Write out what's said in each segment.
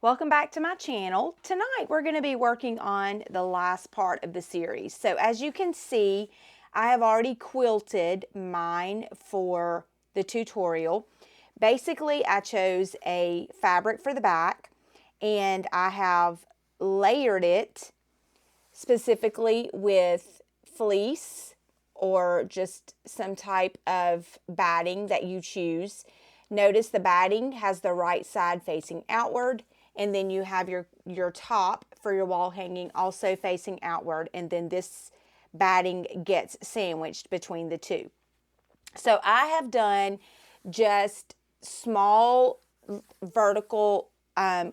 Welcome back to my channel. Tonight we're going to be working on the last part of the series. So as you can see, I have already quilted mine for the tutorial. Basically, I chose a fabric for the back and I have layered it specifically with fleece or just some type of batting that you choose. Notice the batting has the right side facing outward, and then you have your top for your wall hanging also facing outward, and then this batting gets sandwiched between the two. So I have done just small vertical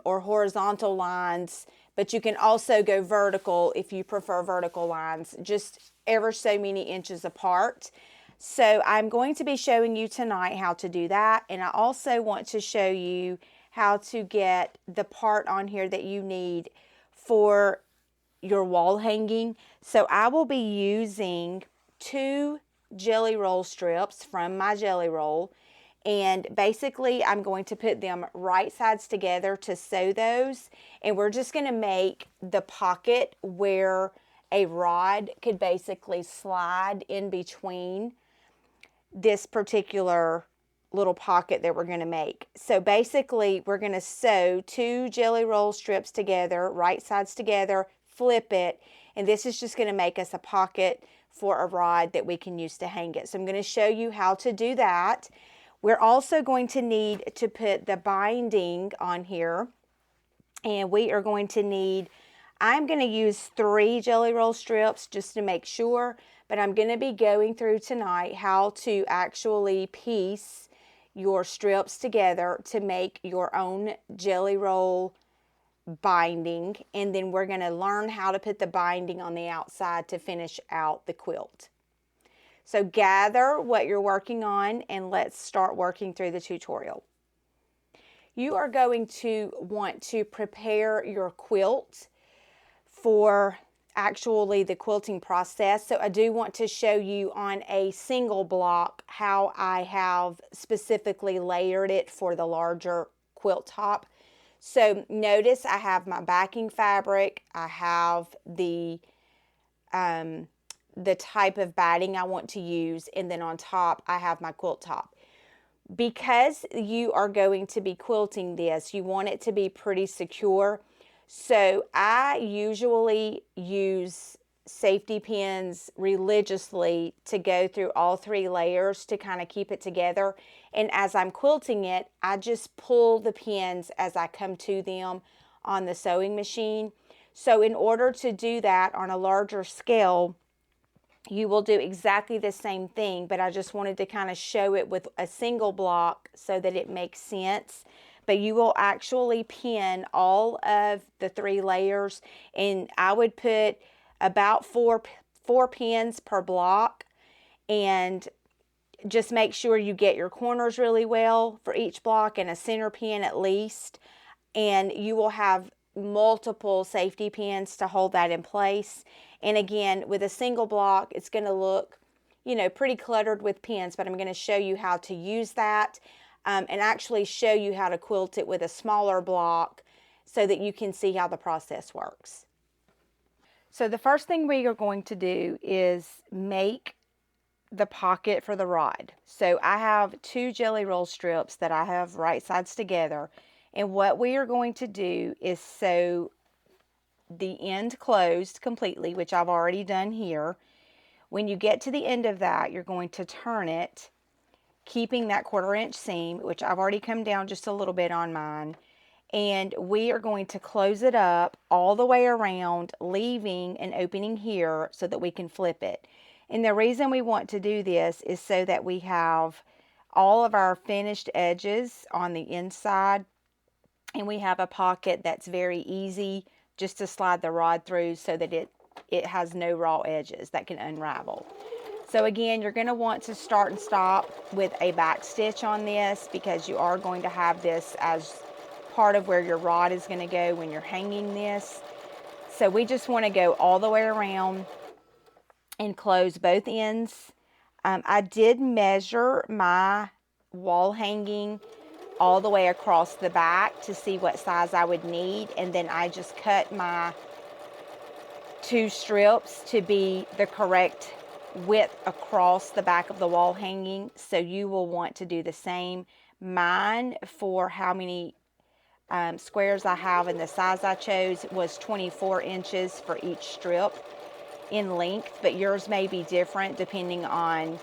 or horizontal lines, but you can also go vertical if you prefer vertical lines, just ever so many inches apart. So I'm going to be showing you tonight how to do that, and I also want to show you how to get the part on here that you need for your wall hanging. So I will be using 2 jelly roll strips from my jelly roll, and basically I'm going to put them right sides together to sew those, and we're just going to make the pocket where a rod could basically slide in between this particular little pocket that we're going to make. So basically we're going to sew 2 jelly roll strips together, right sides together, flip it, and this is just going to make us a pocket for a rod that we can use to hang it. So I'm going to show you how to do that. We're also going to need to put the binding on here, and we are going to need, I'm going to use 3 jelly roll strips just to make sure, but I'm going to be going through tonight how to actually piece your strips together to make your own jelly roll binding, and then we're going to learn how to put the binding on the outside to finish out the quilt. So gather what you're working on and let's start working through the tutorial. You are going to want to prepare your quilt for actually the quilting process. So I do want to show you on a single block how I have specifically layered it for the larger quilt top. So notice I have my backing fabric, I have the type of batting I want to use, and then on top I have my quilt top. Because you are going to be quilting this, you want it to be pretty secure. So I usually use safety pins religiously to go through all 3 layers to kind of keep it together. And as I'm quilting it, I just pull the pins as I come to them on the sewing machine. So in order to do that on a larger scale, you will do exactly the same thing, but I just wanted to kind of show it with a single block so that it makes sense. But you will actually pin all of the 3 layers, and I would put about four pins per block, and just make sure you get your corners really well for each block and a center pin at least, and you will have multiple safety pins to hold that in place. And again, with a single block, it's going to look, you know, pretty cluttered with pins, but I'm going to show you how to use that and actually show you how to quilt it with a smaller block so that you can see how the process works. So the first thing we are going to do is make the pocket for the rod. So I have 2 jelly roll strips that I have right sides together, and what we are going to do is sew the end closed completely, which I've already done here. When you get to the end of that, you're going to turn it, keeping that 1/4 inch seam, which I've already come down just a little bit on mine, and we are going to close it up all the way around, leaving an opening here so that we can flip it. And the reason we want to do this is so that we have all of our finished edges on the inside, and we have a pocket that's very easy just to slide the rod through so that it has no raw edges that can unravel. So again, you're going to want to start and stop with a back stitch on this, because you are going to have this as part of where your rod is going to go when you're hanging this. So we just want to go all the way around and close both ends. I did measure my wall hanging all the way across the back to see what size I would need, and then I just cut my 2 strips to be the correct width across the back of the wall hanging. So you will want to do the same. Mine, for how many squares I have and the size I chose, was 24 inches for each strip in length, but yours may be different depending on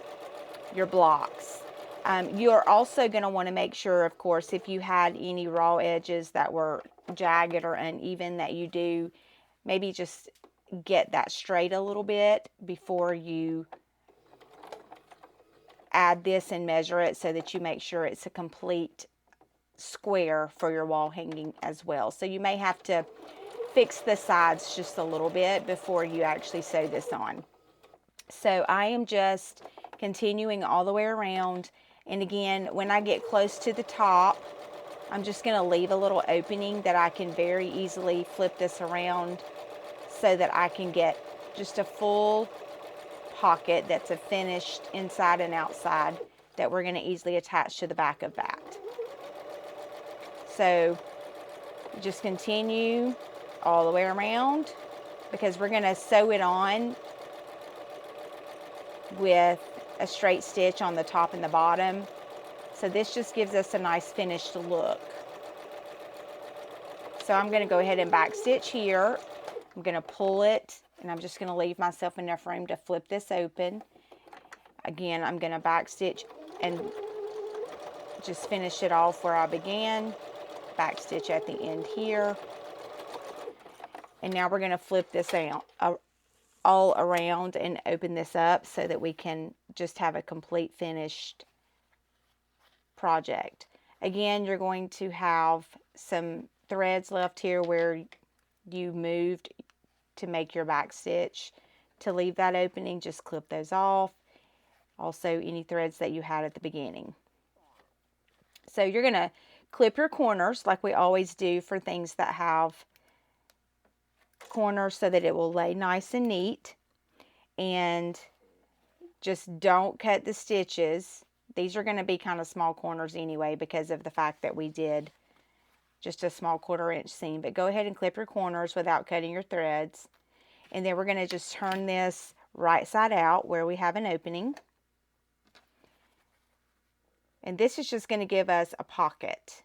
your blocks. You're also going to want to make sure, of course, if you had any raw edges that were jagged or uneven, that you do maybe just get that straight a little bit before you add this and measure it, so that you make sure it's a complete square for your wall hanging as well. So you may have to fix the sides just a little bit before you actually sew this on. So I am just continuing all the way around, and again, when I get close to the top, I'm just going to leave a little opening that I can very easily flip this around so that I can get just a full pocket that's a finished inside and outside that we're going to easily attach to the back of that. So just continue all the way around, because we're going to sew it on with a straight stitch on the top and the bottom. So this just gives us a nice finished look. So I'm going to go ahead and back stitch here. I'm going to pull it, and I'm just going to leave myself enough room to flip this open. Again, I'm going to back stitch and just finish it off where I began. Back stitch at the end here. And now we're going to flip this out all around and open this up so that we can just have a complete finished project. Again, you're going to have some threads left here where you moved to make your back stitch. To leave that opening, just clip those off. Also, any threads that you had at the beginning. So you're going to clip your corners like we always do for things that have corners, so that it will lay nice and neat. And just don't cut the stitches. These are going to be kind of small corners anyway, because of the fact that we did just a small 1/4 inch seam. But go ahead and clip your corners without cutting your threads. And then we're going to just turn this right side out where we have an opening. And this is just going to give us a pocket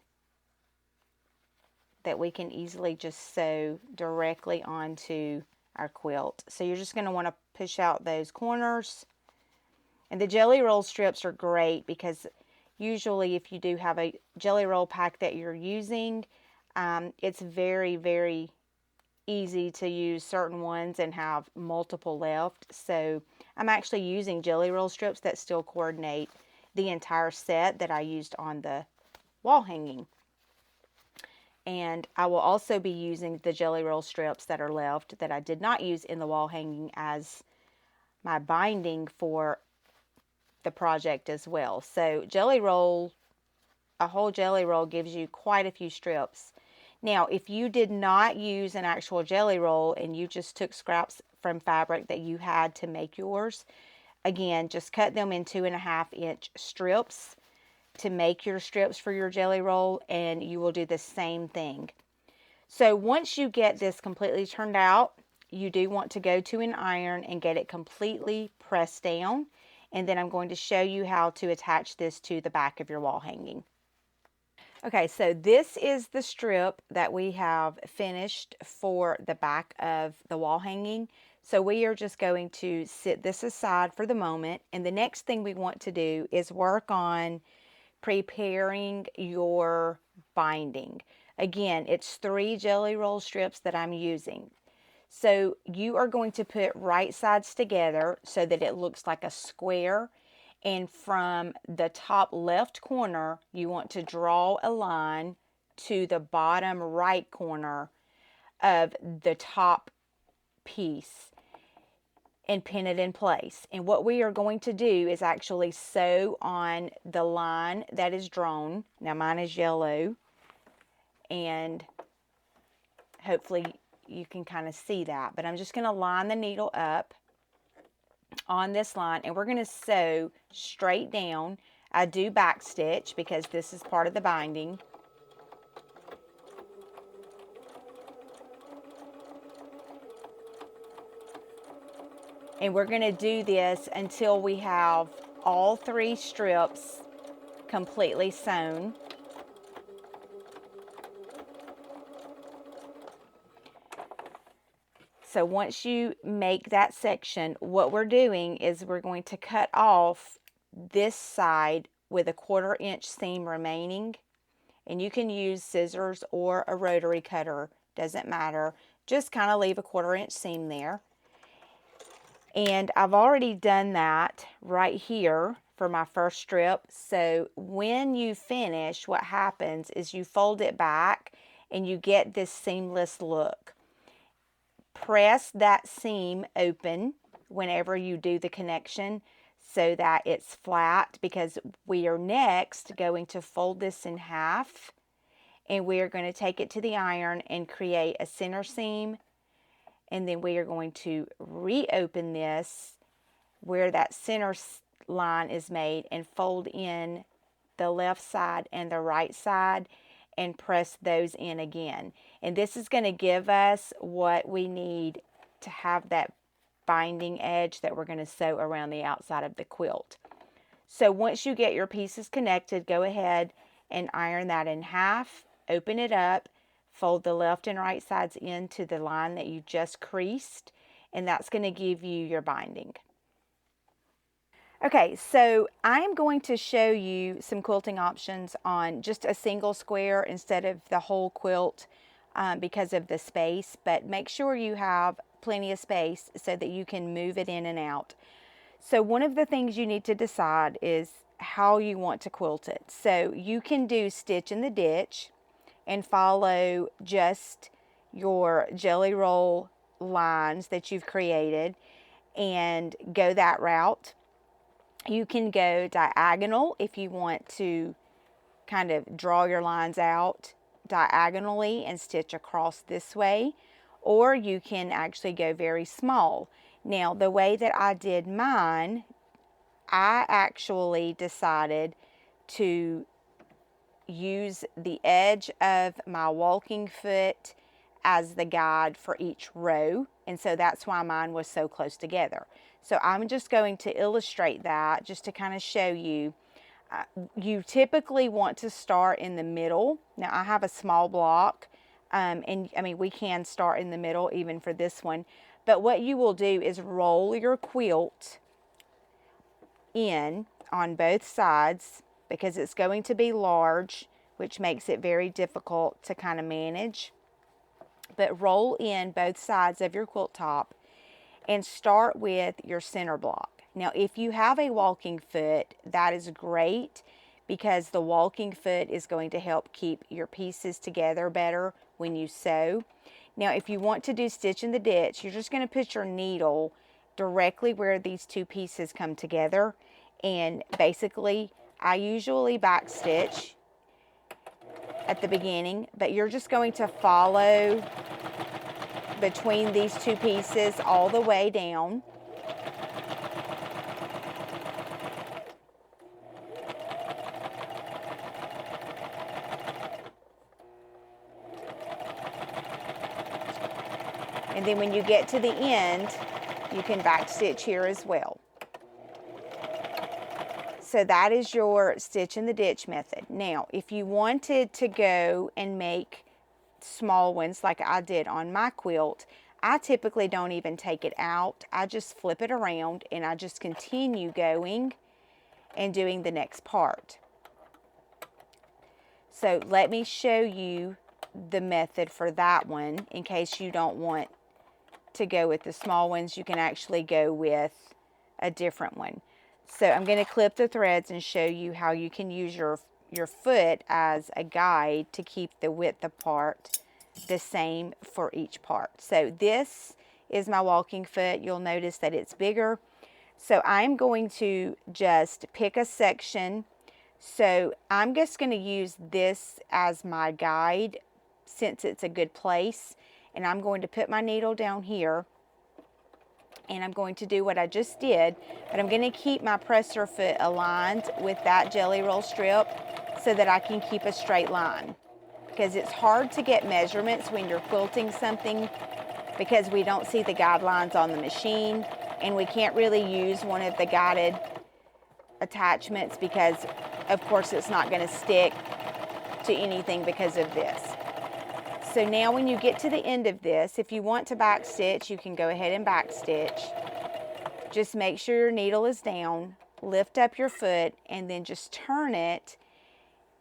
that we can easily just sew directly onto our quilt. So you're just going to want to push out those corners. And the jelly roll strips are great, because usually if you do have a jelly roll pack that you're using, it's very, very easy to use certain ones and have multiple left. So I'm actually using jelly roll strips that still coordinate the entire set that I used on the wall hanging. And I will also be using the jelly roll strips that are left that I did not use in the wall hanging as my binding for the project as well. So jelly roll, a whole jelly roll gives you quite a few strips. Now, if you did not use an actual jelly roll and you just took scraps from fabric that you had to make yours, again, just cut them in 2.5 inch strips to make your strips for your jelly roll, and you will do the same thing. So once you get this completely turned out, you do want to go to an iron and get it completely pressed down. And then I'm going to show you how to attach this to the back of your wall hanging. Okay, so this is the strip that we have finished for the back of the wall hanging. So we are just going to sit this aside for the moment. And the next thing we want to do is work on preparing your binding. Again, it's 3 jelly roll strips that I'm using. So you are going to put right sides together so that it looks like a square. And from the top left corner, you want to draw a line to the bottom right corner of the top piece and pin it in place. And what we are going to do is actually sew on the line that is drawn. Now mine is yellow, and hopefully you can kind of see that. But I'm just going to line the needle up on this line, and we're going to sew straight down I do back stitch because this is part of the binding. And we're going to do this until we have all 3 strips completely sewn. So once you make that section, what we're doing is we're going to cut off this side with a 1/4 inch seam remaining. And you can use scissors or a rotary cutter, doesn't matter. Just kind of leave a 1/4 inch seam there. And I've already done that right here for my first strip. So when you finish, what happens is you fold it back and you get this seamless look. Press that seam open whenever you do the connection so that it's flat, because we are next going to fold this in half and we are going to take it to the iron and create a center seam. And then we are going to reopen this where that center line is made and fold in the left side and the right side and press those in again. And this is going to give us what we need to have that binding edge that we're going to sew around the outside of the quilt. So once you get your pieces connected, go ahead and iron that in half, open it up, fold the left and right sides into the line that you just creased, and that's going to give you your binding. Okay, so I'm going to show you some quilting options on just a single square instead of the whole quilt because of the space, but make sure you have plenty of space so that you can move it in and out. So one of the things you need to decide is how you want to quilt it. So you can do stitch in the ditch and follow just your jelly roll lines that you've created and go that route. You can go diagonal if you want to kind of draw your lines out diagonally and stitch across this way, or you can actually go very small. Now, the way that I did mine, I actually decided to use the edge of my walking foot as the guide for each row, and so that's why mine was so close together. So I'm just going to illustrate that just to kind of show you. You typically want to start in the middle. Now I have a small block, and I mean we can start in the middle even for this one, but what you will do is roll your quilt in on both sides because it's going to be large, which makes it very difficult to kind of manage. But roll in both sides of your quilt top and start with your center block. Now, if you have a walking foot, that is great because the walking foot is going to help keep your pieces together better when you sew. Now, if you want to do stitch in the ditch, you're just going to put your needle directly where these 2 pieces come together. And basically, I usually back stitch at the beginning, but you're just going to follow between these 2 pieces all the way down. And then when you get to the end, you can back stitch here as well. So that is your stitch in the ditch method. Now, if you wanted to go and make small ones like I did on my quilt, I typically don't even take it out. I just flip it around and I just continue going and doing the next part. So let me show you the method for that one in case you don't want to go with the small ones. You can actually go with a different one. So I'm going to clip the threads and show you how you can use your foot as a guide to keep the width apart the same for each part. So this is my walking foot. You'll notice that it's bigger. So I'm going to just pick a section. So I'm just going to use this as my guide since it's a good place. And I'm going to put my needle down here And I'm going to do what I just did, but I'm going to keep my presser foot aligned with that jelly roll strip so that I can keep a straight line. Because it's hard to get measurements when you're quilting something because we don't see the guidelines on the machine, and we can't really use one of the guided attachments because of course it's not going to stick to anything because of this. So now when you get to the end of this, if you want to back stitch, you can go ahead and back stitch. Just make sure your needle is down, lift up your foot, and then just turn it.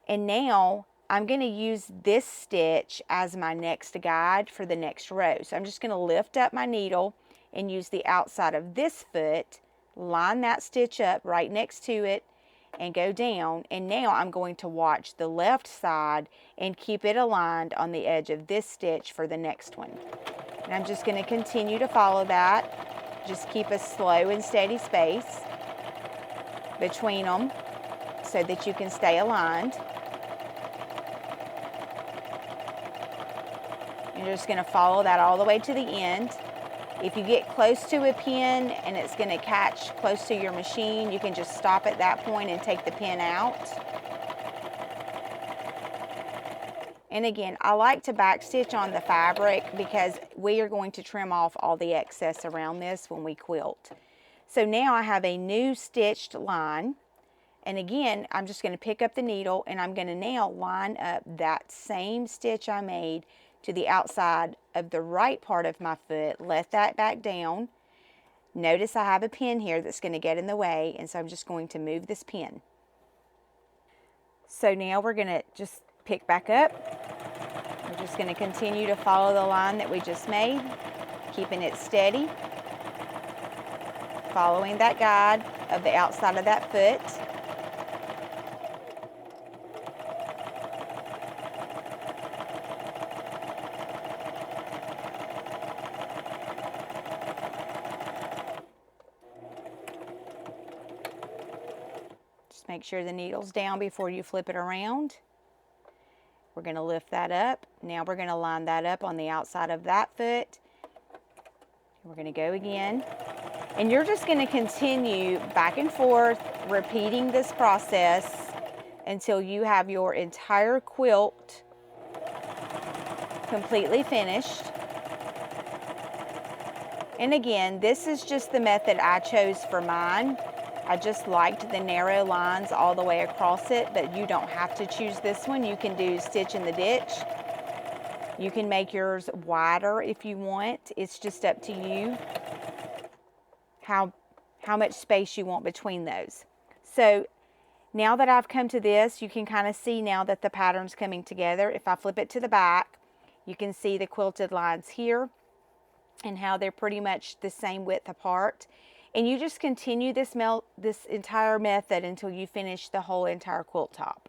And now I'm going to use this stitch as my next guide for the next row. So I'm just going to lift up my needle and use the outside of this foot, line that stitch up right next to it, and go down. And now I'm going to watch the left side and keep it aligned on the edge of this stitch for the next one. And I'm just going to continue to follow that. Just keep a slow and steady space between them so that you can stay aligned. You're just going to follow that all the way to the end. If you get close to a pin and it's going to catch close to your machine, you can just stop at that point and take the pin out. And again, I like to back stitch on the fabric because we are going to trim off all the excess around this when we quilt. So now I have a new stitched line. And again, I'm just going to pick up the needle and I'm going to now line up that same stitch I made to the outside of the right part of my foot, let that back down. Notice I have a pin here that's going to get in the way, and so I'm just going to move this pin. So now we're going to just pick back up. We're just going to continue to follow the line that we just made, keeping it steady, following that guide of the outside of that foot. Make sure the needle's down before you flip it around. We're going to lift that up. Now we're going to line that up on the outside of that foot. We're going to go again. And you're just going to continue back and forth, repeating this process until you have your entire quilt completely finished. And again, this is just the method I chose for mine. I just liked the narrow lines all the way across it, but you don't have to choose this one. You can do stitch in the ditch. You can make yours wider if you want. It's just up to you how much space you want between those. So now that I've come to this, you can kind of see now that the pattern's coming together. If I flip it to the back, you can see the quilted lines here and how they're pretty much the same width apart. And you just continue this entire method until you finish the whole entire quilt top.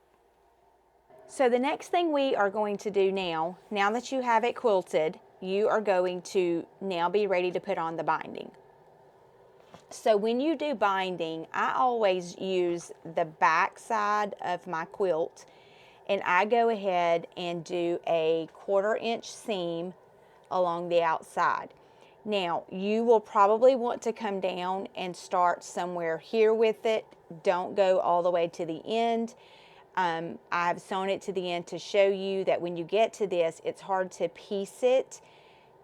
So the next thing we are going to do now that you have it quilted, you are going to now be ready to put on the binding. So when you do binding, I always use the back side of my quilt, and I go ahead and do a 1/4 inch seam along the outside. Now, you will probably want to come down and start somewhere here with it. Don't go all the way to the end. I've sewn it to the end to show you that when you get to this, it's hard to piece it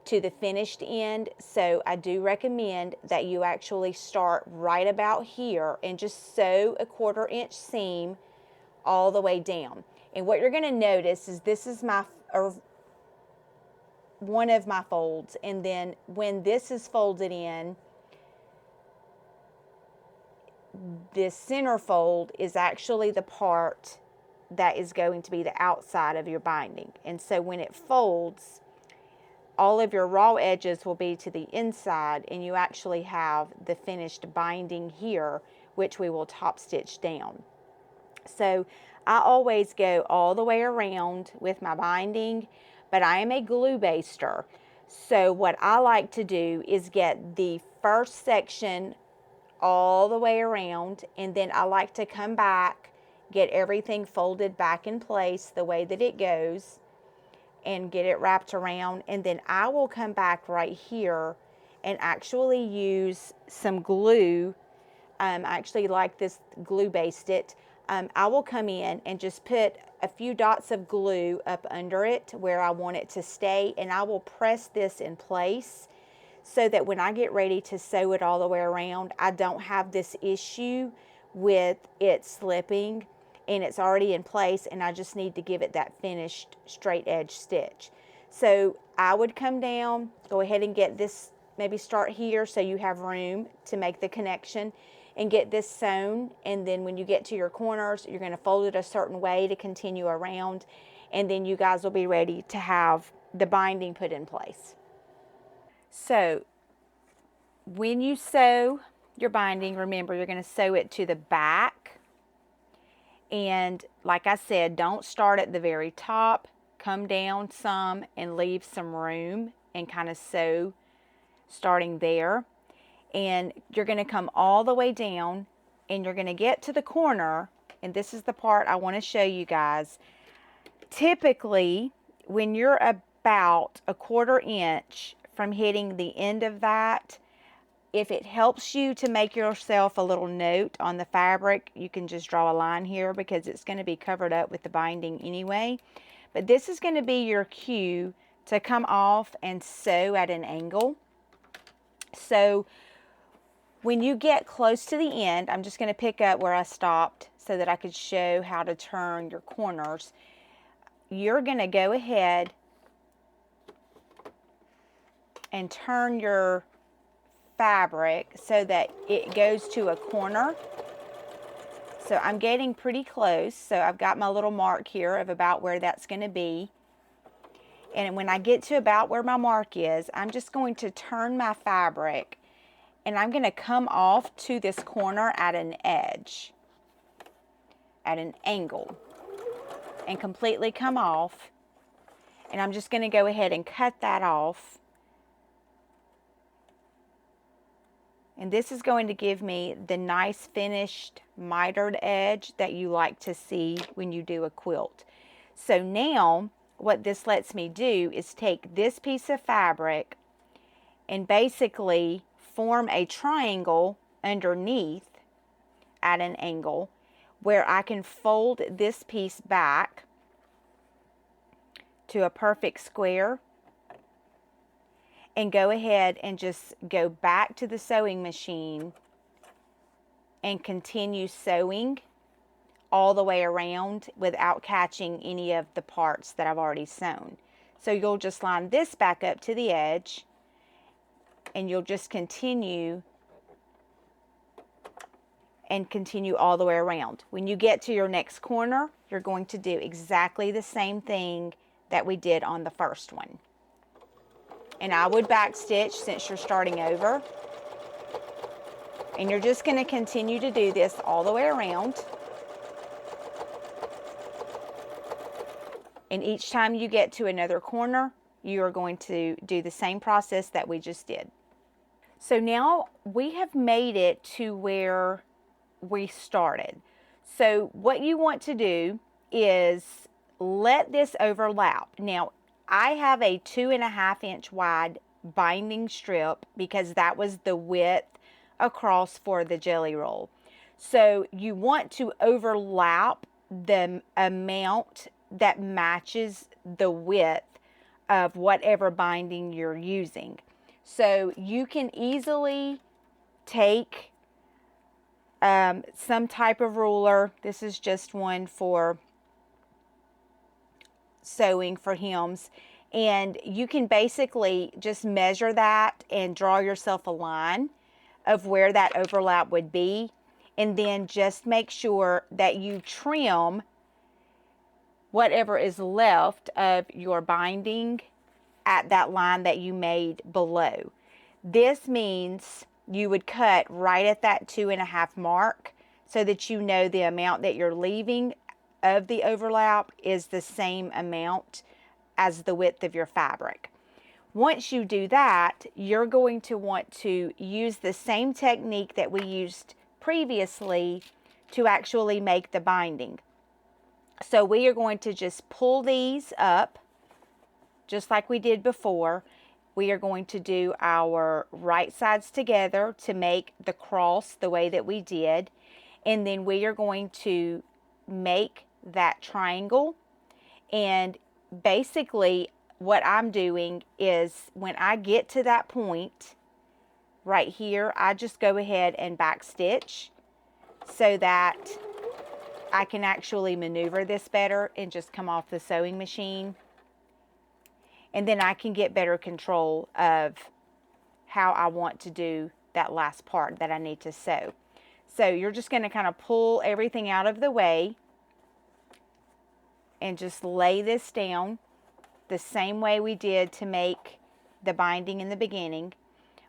to the finished end. So I do recommend that you actually start right about here and just sew a 1/4 inch seam all the way down. And what you're going to notice is this is one of my folds, and then when this is folded in, this center fold is actually the part that is going to be the outside of your binding. And so when it folds, all of your raw edges will be to the inside, and you actually have the finished binding here, which we will top stitch down. So I always go all the way around with my binding, but I am a glue baster. So what I like to do is get the first section all the way around, and then I like to come back, get everything folded back in place the way that it goes, and get it wrapped around, and then I will come back right here and actually use some glue. I actually like this glue based it. I will come in and just put a few dots of glue up under it where I want it to stay, and I will press this in place so that when I get ready to sew it all the way around, I don't have this issue with it slipping, and it's already in place, and I just need to give it that finished straight edge stitch. So I would come down, go ahead and get this, maybe start here so you have room to make the connection, and get this sewn, and then when you get to your corners, you're going to fold it a certain way to continue around, and then you guys will be ready to have the binding put in place. So when you sew your binding, remember you're going to sew it to the back, and like I said, don't start at the very top, come down some and leave some room and kind of sew starting there. And you're going to come all the way down, and you're going to get to the corner, and this is the part I want to show you guys. Typically, when you're about a 1/4 inch from hitting the end of that, if it helps you to make yourself a little note on the fabric, you can just draw a line here because it's going to be covered up with the binding anyway. But this is going to be your cue to come off and sew at an angle. So when you get close to the end, I'm just going to pick up where I stopped so that I could show how to turn your corners. You're going to go ahead and turn your fabric so that it goes to a corner. So I'm getting pretty close. So I've got my little mark here of about where that's going to be. And when I get to about where my mark is, I'm just going to turn my fabric, and I'm going to come off to this corner at an edge, at an angle, and completely come off. And I'm just going to go ahead and cut that off. And this is going to give me the nice finished mitered edge that you like to see when you do a quilt. So now what this lets me do is take this piece of fabric and basically form a triangle underneath at an angle where I can fold this piece back to a perfect square and go ahead and just go back to the sewing machine and continue sewing all the way around without catching any of the parts that I've already sewn. So you'll just line this back up to the edge, and you'll just continue and continue all the way around. When you get to your next corner, you're going to do exactly the same thing that we did on the first one. And I would backstitch since you're starting over. And you're just going to continue to do this all the way around. And each time you get to another corner, you are going to do the same process that we just did. So now we have made it to where we started. So what you want to do is let this overlap. Now I have a 2.5 inch wide binding strip because that was the width across for the jelly roll. So you want to overlap the amount that matches the width of whatever binding you're using. So you can easily take some type of ruler. This is just one for sewing for hems, and you can basically just measure that and draw yourself a line of where that overlap would be, and then just make sure that you trim whatever is left of your binding at that line that you made below. This means you would cut right at that 2.5 mark so that you know the amount that you're leaving of the overlap is the same amount as the width of your fabric. Once you do that, you're going to want to use the same technique that we used previously to actually make the binding. So we are going to just pull these up just like we did before, we are going to do our right sides together to make the cross the way that we did. And then we are going to make that triangle. And basically what I'm doing is when I get to that point right here, I just go ahead and back stitch so that I can actually maneuver this better and just come off the sewing machine. And then I can get better control of how I want to do that last part that I need to sew. So you're just going to kind of pull everything out of the way and just lay this down the same way we did to make the binding in the beginning,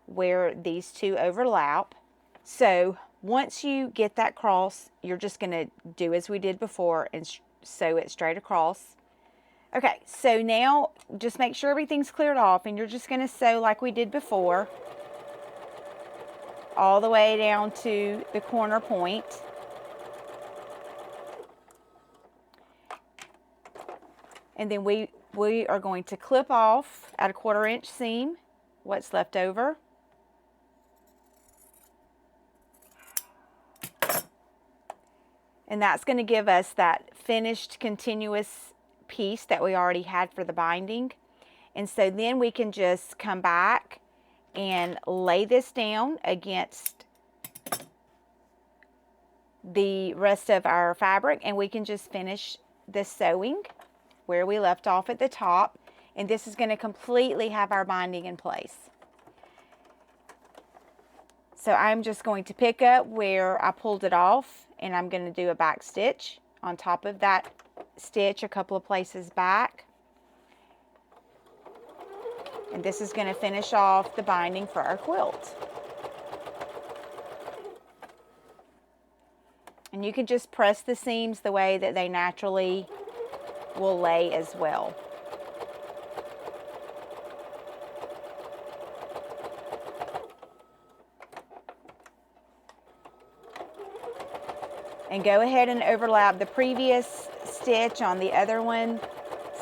where these two overlap. So once you get that cross, you're just going to do as we did before and sew it straight across. Okay, so now just make sure everything's cleared off, and you're just going to sew like we did before, all the way down to the corner point. And then we are going to clip off at a 1/4 inch seam what's left over. And that's going to give us that finished continuous piece that we already had for the binding. And so then we can just come back and lay this down against the rest of our fabric, and we can just finish the sewing where we left off at the top. And this is going to completely have our binding in place. So I'm just going to pick up where I pulled it off, and I'm going to do a back stitch on top of that stitch a couple of places back. And this is going to finish off the binding for our quilt. And you can just press the seams the way that they naturally will lay as well. And go ahead and overlap the previous stitch on the other one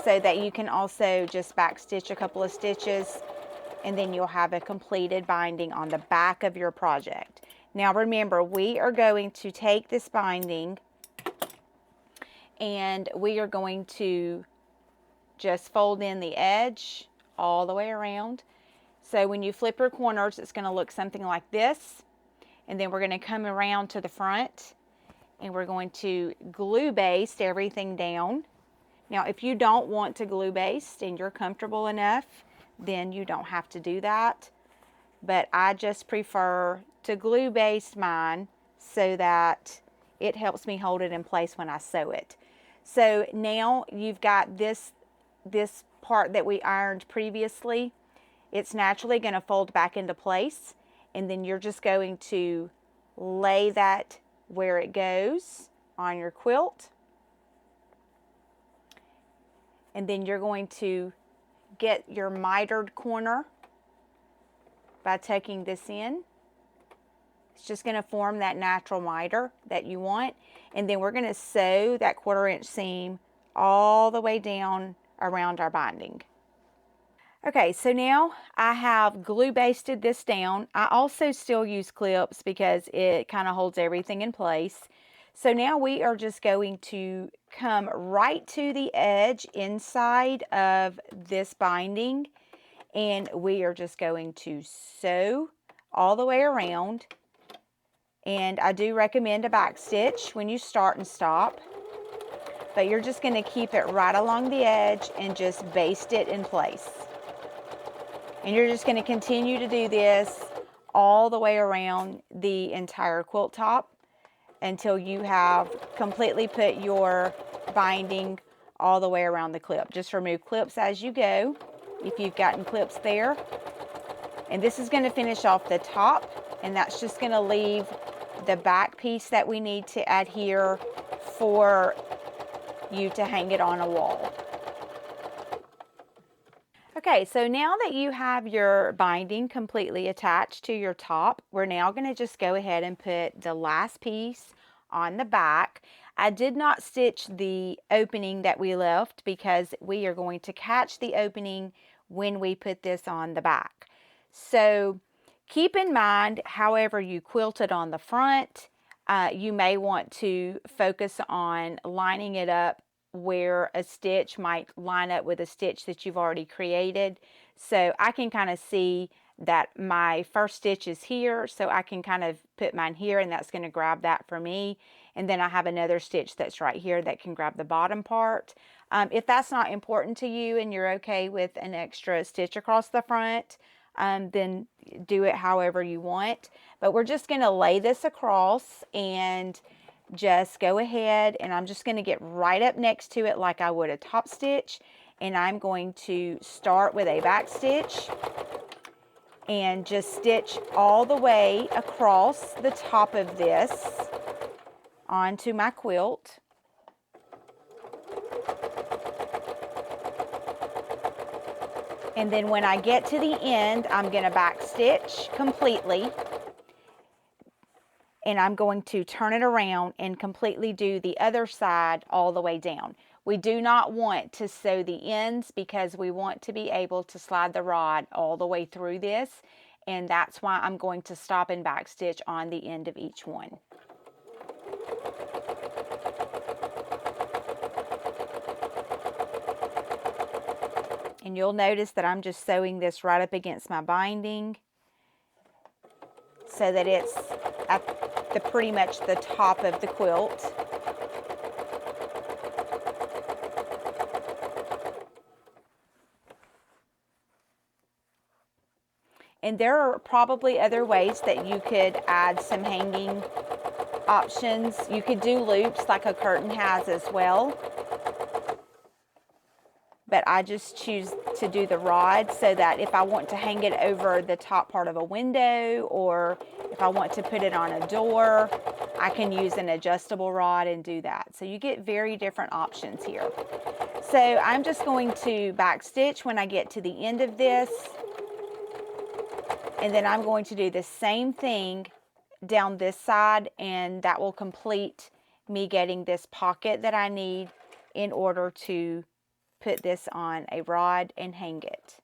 so that you can also just back stitch a couple of stitches, and then you'll have a completed binding on the back of your project. Now remember, we are going to take this binding and we are going to just fold in the edge all the way around. So when you flip your corners, it's going to look something like this. And then we're going to come around to the front, and we're going to glue baste everything down. Now, if you don't want to glue baste and you're comfortable enough, then you don't have to do that. But I just prefer to glue baste mine so that it helps me hold it in place when I sew it. So now you've got this part that we ironed previously. It's naturally going to fold back into place, and then you're just going to lay that where it goes on your quilt. And then you're going to get your mitered corner by tucking this in. It's just going to form that natural miter that you want. And then we're going to sew that 1/4 inch seam all the way down around our binding. Okay, so now I have glue basted this down. I also still use clips because it kind of holds everything in place. So now we are just going to come right to the edge inside of this binding, and we are just going to sew all the way around. And I do recommend a back stitch when you start and stop, but you're just going to keep it right along the edge and just baste it in place. And you're just going to continue to do this all the way around the entire quilt top until you have completely put your binding all the way around the clip. Just remove clips as you go if you've gotten clips there. And this is going to finish off the top, and that's just going to leave the back piece that we need to adhere for you to hang it on a wall. Okay, so now that you have your binding completely attached to your top, we're now going to just go ahead and put the last piece on the back. I did not stitch the opening that we left because we are going to catch the opening when we put this on the back. So keep in mind, however you quilt it on the front, you may want to focus on lining it up where a stitch might line up with a stitch that you've already created. So I can kind of see that my first stitch is here, so I can kind of put mine here, and that's going to grab that for me. And then I have another stitch that's right here that can grab the bottom part. If that's not important to you and you're okay with an extra stitch across the front, then do it however you want. But we're just going to lay this across and just go ahead, and I'm just going to get right up next to it like I would a top stitch, and I'm going to start with a back stitch and just stitch all the way across the top of this onto my quilt. And then when I get to the end, I'm going to back stitch completely, and I'm going to turn it around and completely do the other side all the way down. We do not want to sew the ends because we want to be able to slide the rod all the way through this, and that's why I'm going to stop and back stitch on the end of each one. And you'll notice that I'm just sewing this right up against my binding so that it's at pretty much the top of the quilt. And there are probably other ways that you could add some hanging options. You could do loops like a curtain has as well. But I just choose to do the rod so that if I want to hang it over the top part of a window, or if I want to put it on a door, I can use an adjustable rod and do that. So you get very different options here. So I'm just going to back stitch when I get to the end of this, and then I'm going to do the same thing down this side, and that will complete me getting this pocket that I need in order to put this on a rod and hang it.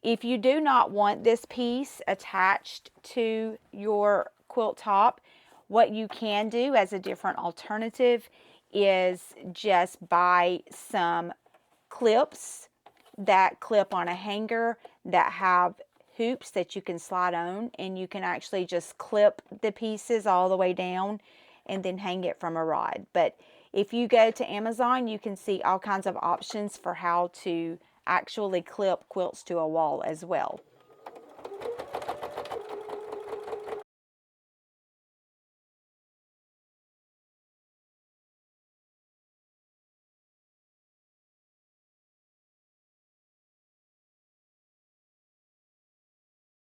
If you do not want this piece attached to your quilt top, what you can do as a different alternative is just buy some clips that clip on a hanger that have hoops that you can slide on, and you can actually just clip the pieces all the way down and then hang it from a rod. But if you go to Amazon, you can see all kinds of options for how to actually clip quilts to a wall as well.